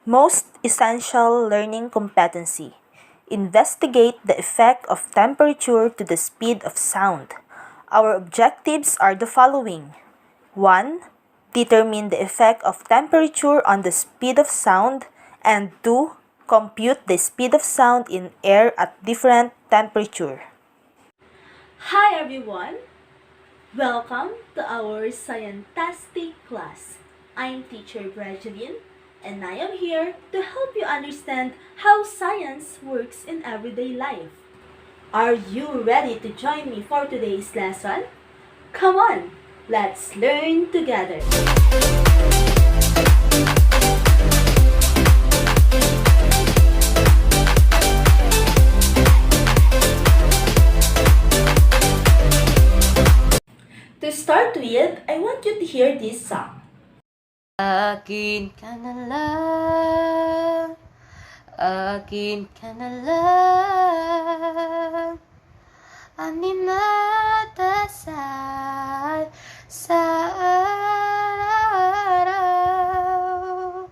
Most essential learning competency. Investigate the effect of temperature to the speed of sound. Our objectives are the following. 1. Determine the effect of temperature on the speed of sound. And 2. Compute the speed of sound in air at different temperature. Hi everyone! Welcome to our Scientastic class. I'm teacher Bregeline and I am here to help you understand how science works in everyday life. Are you ready to join me for today's lesson? Come on, let's learn together. To start with, I want you to hear this song. Akin ka na lang, akin ka na lang, aninatasan sa araw.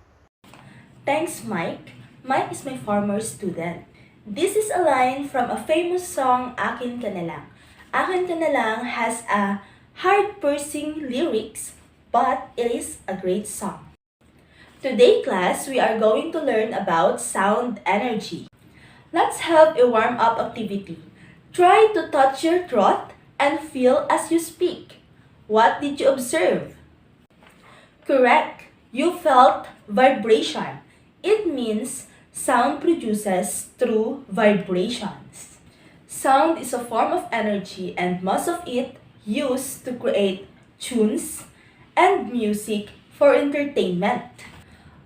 Thanks, Mike. Mike is my former student. This is a line from a famous song, Akin Ka Na Lang. Akin Ka Na Lang has a heart-piercing lyrics, but it is a great song. Today, class, we are going to learn about sound energy. Let's have a warm-up activity. Try to touch your throat and feel as you speak. What did you observe? Correct. You felt vibration. It means sound produces through vibrations. Sound is a form of energy and most of it used to create tunes and music for entertainment.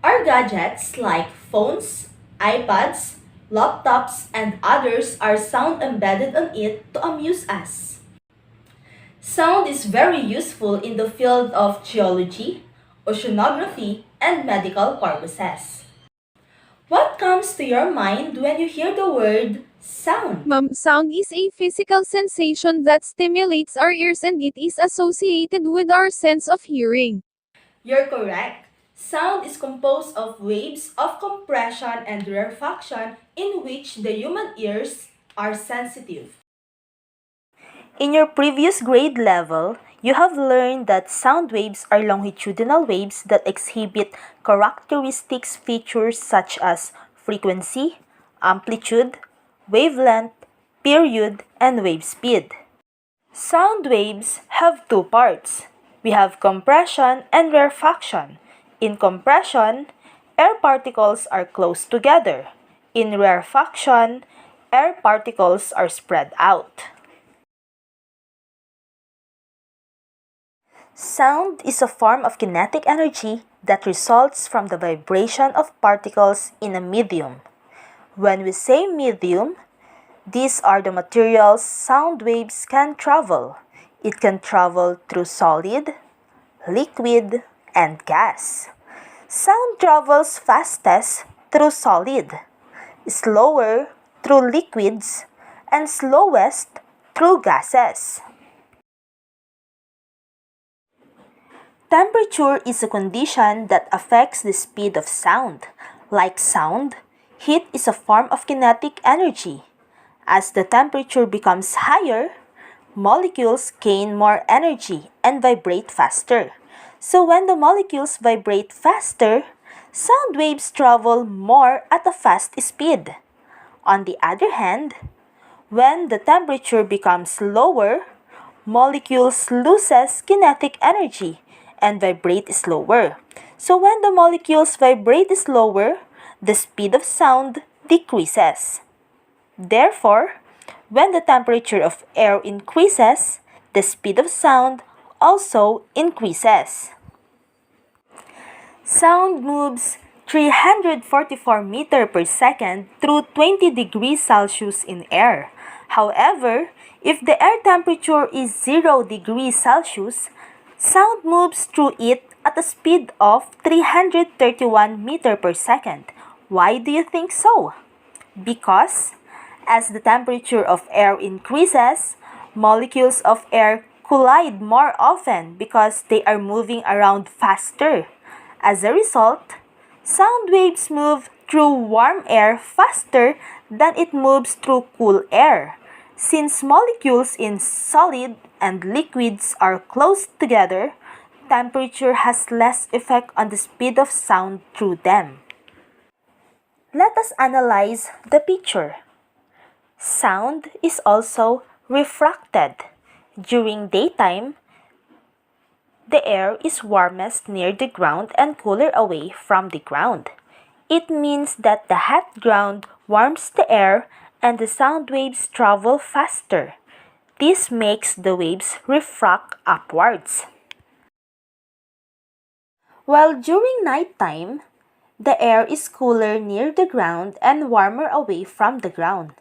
Our gadgets like phones, iPads, laptops, and others are sound embedded on it to amuse us. Sound is very useful in the field of geology, oceanography, and medical purposes. What comes to your mind when you hear the word sound? Sound is a physical sensation that stimulates our ears and it is associated with our sense of hearing. You're correct. Sound is composed of waves of compression and rarefaction in which the human ears are sensitive. In your previous grade level, you have learned that sound waves are longitudinal waves that exhibit characteristics features such as frequency, amplitude, wavelength, period, and wave speed. Sound waves have two parts. We have compression and rarefaction. In compression, air particles are close together. In rarefaction, air particles are spread out. Sound is a form of kinetic energy that results from the vibration of particles in a medium. When we say medium, these are the materials sound waves can travel. It can travel through solid, liquid, and gas. Sound travels fastest through solid, slower through liquids, and slowest through gases. Temperature is a condition that affects the speed of sound. Like sound, heat is a form of kinetic energy. As the temperature becomes higher, molecules gain more energy and vibrate faster. So when the molecules vibrate faster, sound waves travel more at a fast speed. On the other hand, when the temperature becomes lower, molecules loses kinetic energy and vibrate slower. So when the molecules vibrate slower, the speed of sound decreases. Therefore, when the temperature of air increases, the speed of sound also increases. Sound moves 344 meters per second through 20 degrees Celsius in air. However, if the air temperature is 0 degrees Celsius, sound moves through it at a speed of 331 meters per second. Why do you think so? Because as the temperature of air increases, molecules of air collide more often because they are moving around faster. As a result, Sound waves move through warm air faster than it moves through cool air. Since molecules in solid and liquids are close together, temperature has less effect on the speed of sound through them. Let us analyze the picture. Sound is also refracted. During daytime, the air is warmest near the ground and cooler away from the ground. It means that the hot ground warms the air and the sound waves travel faster. This makes the waves refract upwards. While during nighttime, the air is cooler near the ground and warmer away from the ground.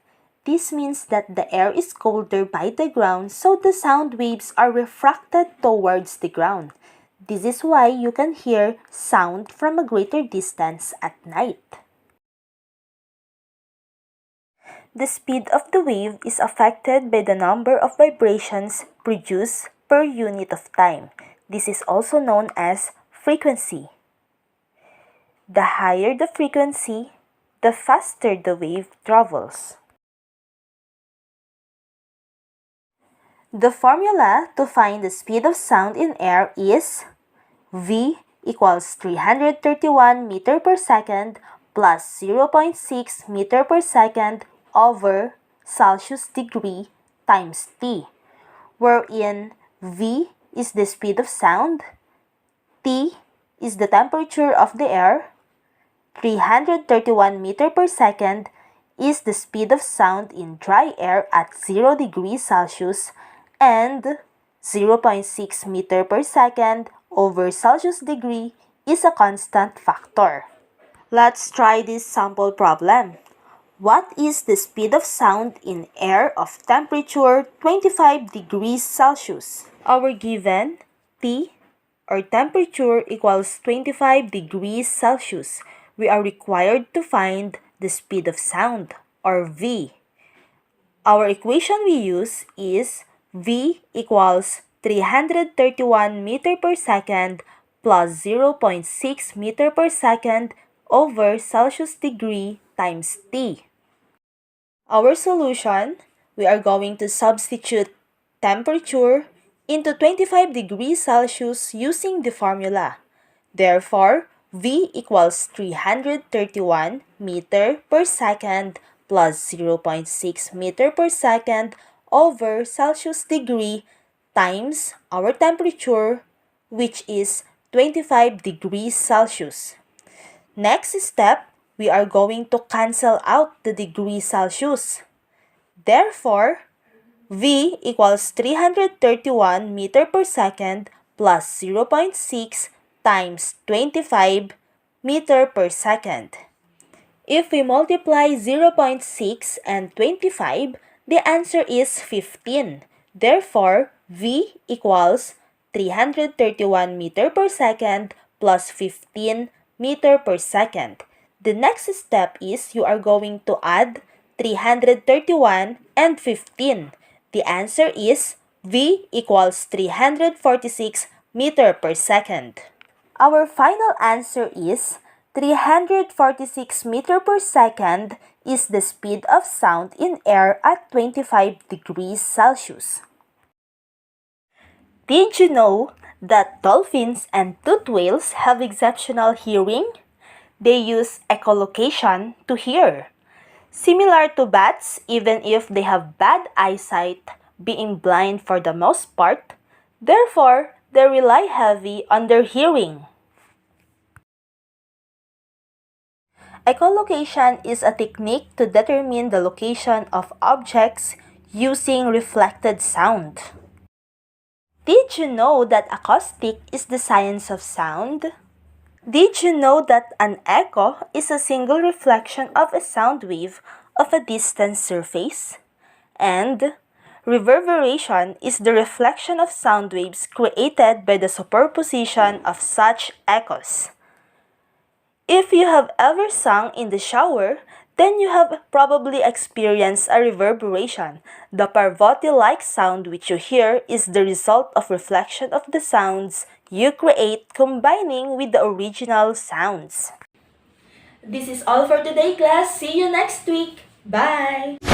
This means that the air is colder by the ground, so the sound waves are refracted towards the ground. This is why you can hear sound from a greater distance at night. The speed of the wave is affected by the number of vibrations produced per unit of time. This is also known as frequency. The higher the frequency, the faster the wave travels. The formula to find the speed of sound in air is V equals 331 meter per second plus 0.6 meter per second over Celsius degree times T, wherein V is the speed of sound, T is the temperature of the air, 331 meter per second is the speed of sound in dry air at 0 degrees Celsius, and 0.6 meter per second over Celsius degree is a constant factor. Let's try this sample problem. What is the speed of sound in air of temperature 25 degrees Celsius? Our given T or temperature equals 25 degrees Celsius. We are required to find the speed of sound or V. Our equation we use is V equals 331 meter per second plus 0.6 meter per second over Celsius degree times T. Our solution, we are going to substitute temperature into 25 degrees Celsius using the formula. Therefore, V equals 331 meter per second plus 0.6 meter per second over Celsius degree times our temperature, which is 25 degrees Celsius. Next step, we are going to cancel out the degrees Celsius. Therefore, V equals 331 meter per second plus 0.6 times 25 meter per second. If we multiply 0.6 and 25, the answer is 15. Therefore, V equals 331 meter per second plus 15 meter per second. The next step is you are going to add 331 and 15. The answer is V equals 346 meter per second. Our final answer is 346 meter per second is the speed of sound in air at 25 degrees Celsius. Did you know that dolphins and toothed whales have exceptional hearing? They use echolocation to hear. Similar to bats, even if they have bad eyesight, being blind for the most part, therefore, they rely heavy on their hearing. Echolocation is a technique to determine the location of objects using reflected sound. Did you know that acoustic is the science of sound? Did you know that an echo is a single reflection of a sound wave of a distant surface? And reverberation is the reflection of sound waves created by the superposition of such echoes. If you have ever sung in the shower, then you have probably experienced a reverberation. The Parvati-like sound which you hear is the result of reflection of the sounds you create combining with the original sounds. This is all for today, class. See you next week. Bye!